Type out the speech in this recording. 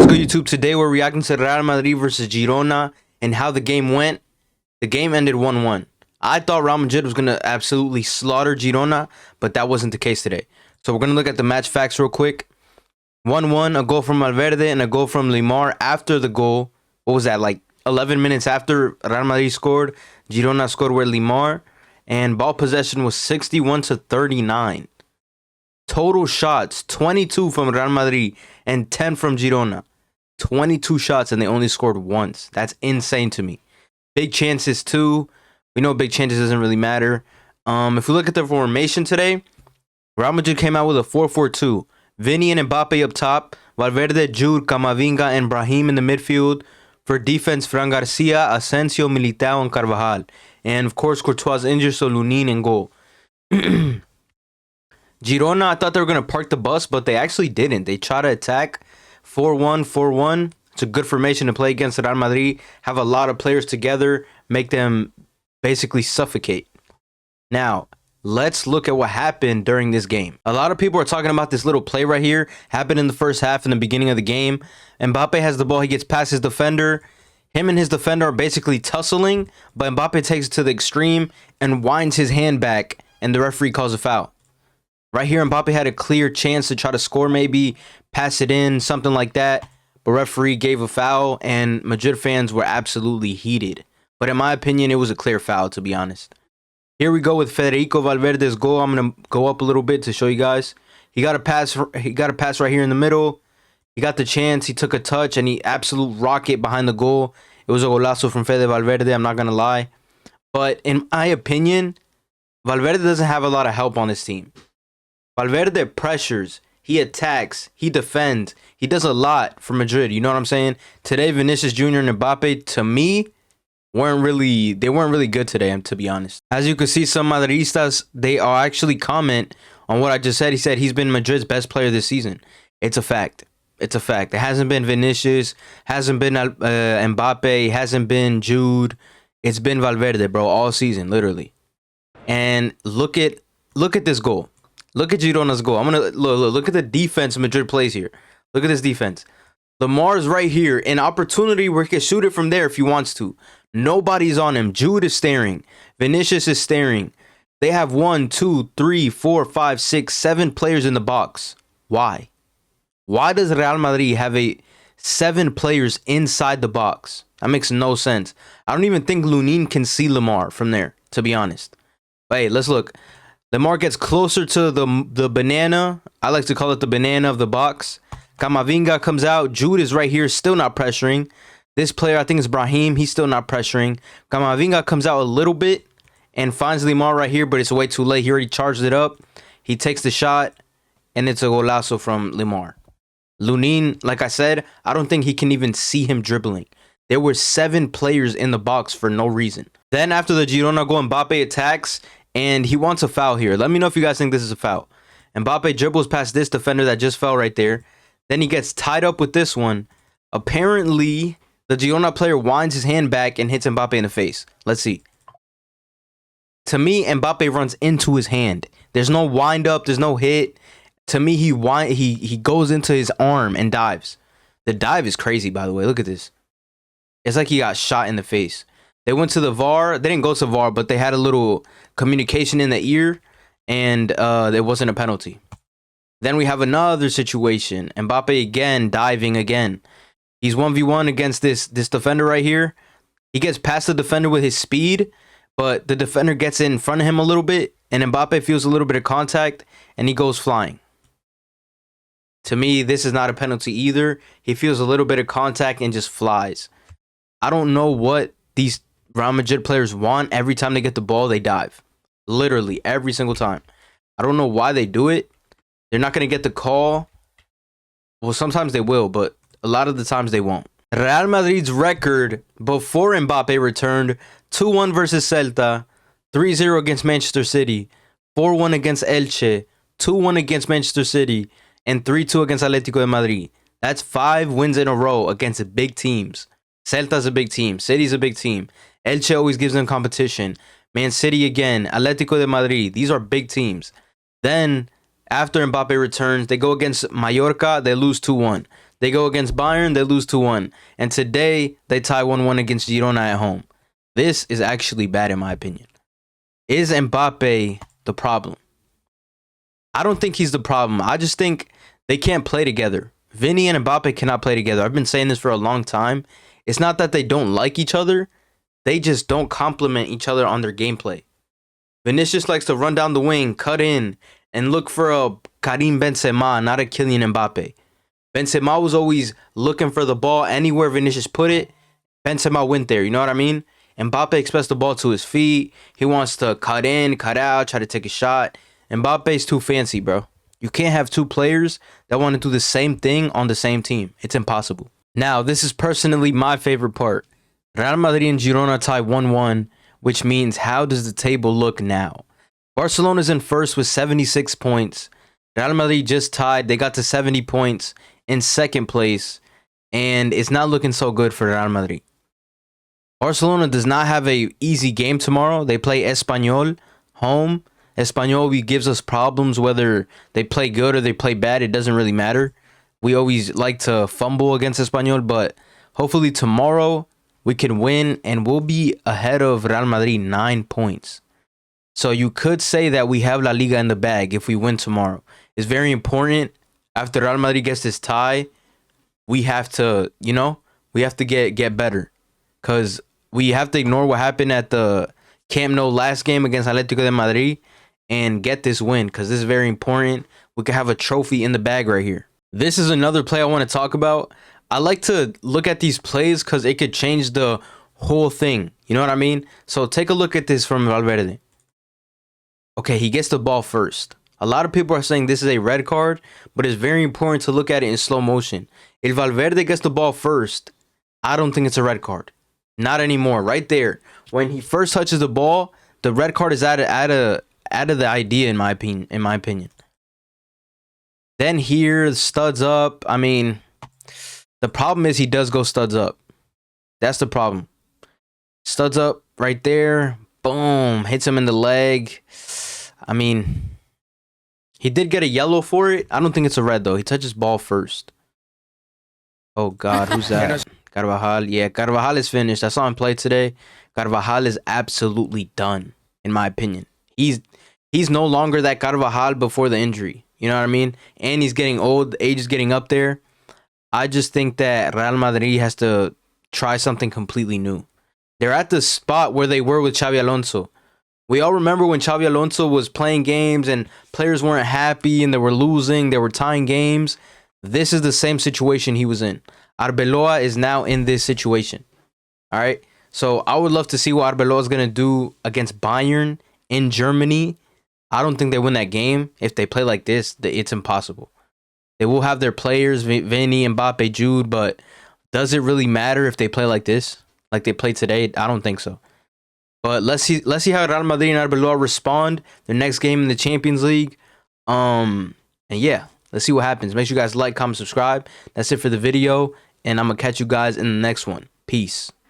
go YouTube. Today we're reacting to Real Madrid versus Girona and how the game went. The game ended 1-1. I thought Real Madrid was going to absolutely slaughter Girona, but that wasn't the case today. So we're going to look at the match facts real quick. 1-1, a goal from Valverde and a goal from Limar. After the goal, what was that, like 11 minutes after Real Madrid scored, Girona scored with Limar, and ball possession was 61-39. Total shots, 22 from Real Madrid and 10 from Girona. 22 shots and they only scored once. That's insane to me. Big chances too. We know big chances doesn't really matter. If we look at the formation today, Real Madrid came out with a 4-4-2. Vini and Mbappe up top. Valverde, Jude, Camavinga, and Brahim in the midfield. For defense, Fran Garcia, Asensio, Militao, and Carvajal. And of course, Courtois injured, so Lunin in goal. Girona, I thought they were going to park the bus, but they actually didn't. They tried to attack 4-1, 4-1. It's a good formation to play against Real Madrid. Have a lot of players together, make them basically suffocate. Now, let's look at what happened during this game. A lot of people are talking about this little play right here. Happened in the first half in the beginning of the game. Mbappe has the ball. He gets past his defender. Him and his defender are basically tussling, but Mbappe takes it to the extreme and winds his hand back, and the referee calls a foul. Right here, Mbappe had a clear chance to try to score, maybe pass it in, something like that. But referee gave a foul, and Madrid fans were absolutely heated. But in my opinion, it was a clear foul, to be honest. Here we go with Federico Valverde's goal. I'm gonna go up a little bit to show you guys. He got a pass. He got a pass right here in the middle. He got the chance. He took a touch, and he absolute rocket behind the goal. It was a golazo from Fede Valverde. I'm not gonna lie, but in my opinion, Valverde doesn't have a lot of help on this team. Valverde pressures, he attacks, he defends, he does a lot for Madrid. You know what I'm saying? Today, Vinicius Jr. and Mbappe, to me, weren't really good today, to be honest. As you can see, some Madridistas, they are actually comment on what I just said. He said he's been Madrid's best player this season. It's a fact. It's a fact. It hasn't been Vinicius, hasn't been Mbappe, hasn't been Jude. It's been Valverde, bro, all season, literally. And look at this goal. Look at Girona's goal. I'm gonna look at the defense Madrid plays here. Look at this defense. Lamar's right here, an opportunity where he can shoot it from there if he wants to. Nobody's on him. Jude is staring. Vinicius is staring. They have 1, 2, 3, 4, 5, 6, 7 players in the box. Why? Why does Real Madrid have 7 players inside the box? That makes no sense. I don't even think Lunin can see Lamar from there, to be honest. But hey, let's look. Lamar gets closer to the banana. I like to call it the banana of the box. Camavinga comes out. Jude is right here, still not pressuring. This player, I think it's Brahim. He's still not pressuring. Camavinga comes out a little bit and finds Limar right here, but it's way too late. He already charged it up. He takes the shot, and it's a golazo from Limar. Lunin, like I said, I don't think he can even see him dribbling. There were 7 players in the box for no reason. Then after the Girona goal, Mbappe attacks, and he wants a foul here. Let me know if you guys think this is a foul. Mbappe dribbles past this defender that just fell right there. Then he gets tied up with this one. Apparently, the Girona player winds his hand back and hits Mbappe in the face. Let's see. To me, Mbappe runs into his hand. There's no wind up. There's no hit. To me, he goes into his arm and dives. The dive is crazy, by the way. Look at this. It's like he got shot in the face. They went to the VAR. They didn't go to VAR, but they had a little communication in the ear, and there wasn't a penalty. Then we have another situation. Mbappe again, diving again. He's 1v1 against this defender right here. He gets past the defender with his speed, but the defender gets in front of him a little bit, and Mbappe feels a little bit of contact, and he goes flying. To me, this is not a penalty either. He feels a little bit of contact and just flies. I don't know what these Real Madrid players want. Every time they get the ball, they dive. Literally, every single time. I don't know why they do it. They're not going to get the call. Well, sometimes they will, but a lot of the times they won't. Real Madrid's record before Mbappe returned: 2-1 versus Celta, 3-0 against Manchester City, 4-1 against Elche, 2-1 against Manchester City, and 3-2 against Atlético de Madrid. That's 5 wins in a row against big teams. Celta's a big team. City's a big team. Elche always gives them competition. Man City again. Atlético de Madrid. These are big teams. Then, after Mbappe returns, they go against Mallorca. They lose 2-1. They go against Bayern, they lose 2-1. And today, they tie 1-1 against Girona at home. This is actually bad in my opinion. Is Mbappe the problem? I don't think he's the problem. I just think they can't play together. Vinny and Mbappe cannot play together. I've been saying this for a long time. It's not that they don't like each other. They just don't complement each other on their gameplay. Vinicius likes to run down the wing, cut in, and look for a Karim Benzema, not a Kylian Mbappe. Benzema was always looking for the ball anywhere Vinicius put it. Benzema went there, you know what I mean? Mbappe expects the ball to his feet. He wants to cut in, cut out, try to take a shot. Mbappe's too fancy, bro. You can't have two players that want to do the same thing on the same team. It's impossible. Now, this is personally my favorite part. Real Madrid and Girona tie 1-1, which means how does the table look now? Barcelona's in first with 76 points. Real Madrid just tied. They got to 70 points in second place, and it's not looking so good for Real Madrid. Barcelona does not have a easy game tomorrow. They play Espanyol home. Espanyol gives us problems whether they play good or they play bad. It doesn't really matter. We always like to fumble against Espanyol, but hopefully tomorrow we can win and we'll be ahead of Real Madrid 9 points. So you could say that we have La Liga in the bag if we win tomorrow. It's very important. After Real Madrid gets this tie, we have to, we have to get better. Because we have to ignore what happened at the Camp Nou last game against Atlético de Madrid and get this win, because this is very important. We could have a trophy in the bag right here. This is another play I want to talk about. I like to look at these plays because it could change the whole thing. You know what I mean? So take a look at this from Valverde. Okay, he gets the ball first. A lot of people are saying this is a red card, but it's very important to look at it in slow motion. If Valverde gets the ball first, I don't think it's a red card. Not anymore. Right there. When he first touches the ball, the red card is out of the idea, in my opinion. Then here, studs up. I mean, the problem is he does go studs up. That's the problem. Studs up right there. Boom. Hits him in the leg. I mean, he did get a yellow for it. I don't think it's a red, though. He touches ball first. Oh, God. Who's that? Carvajal. Yeah, Carvajal is finished. I saw him play today. Carvajal is absolutely done, in my opinion. He's no longer that Carvajal before the injury. You know what I mean? And he's getting old. The age is getting up there. I just think that Real Madrid has to try something completely new. They're at the spot where they were with Xabi Alonso. We all remember when Xabi Alonso was playing games and players weren't happy and they were losing, they were tying games. This is the same situation he was in. Arbeloa is now in this situation. All right? So I would love to see what Arbeloa is going to do against Bayern in Germany. I don't think they win that game. If they play like this, it's impossible. They will have their players, Vinny, Mbappe, Jude, but does it really matter if they play like this? Like they played today? I don't think so. But let's see how Real Madrid and Arbeloa respond their next game in the Champions League. And yeah, let's see what happens. Make sure you guys like, comment, subscribe. That's it for the video, and I'm gonna catch you guys in the next one. Peace.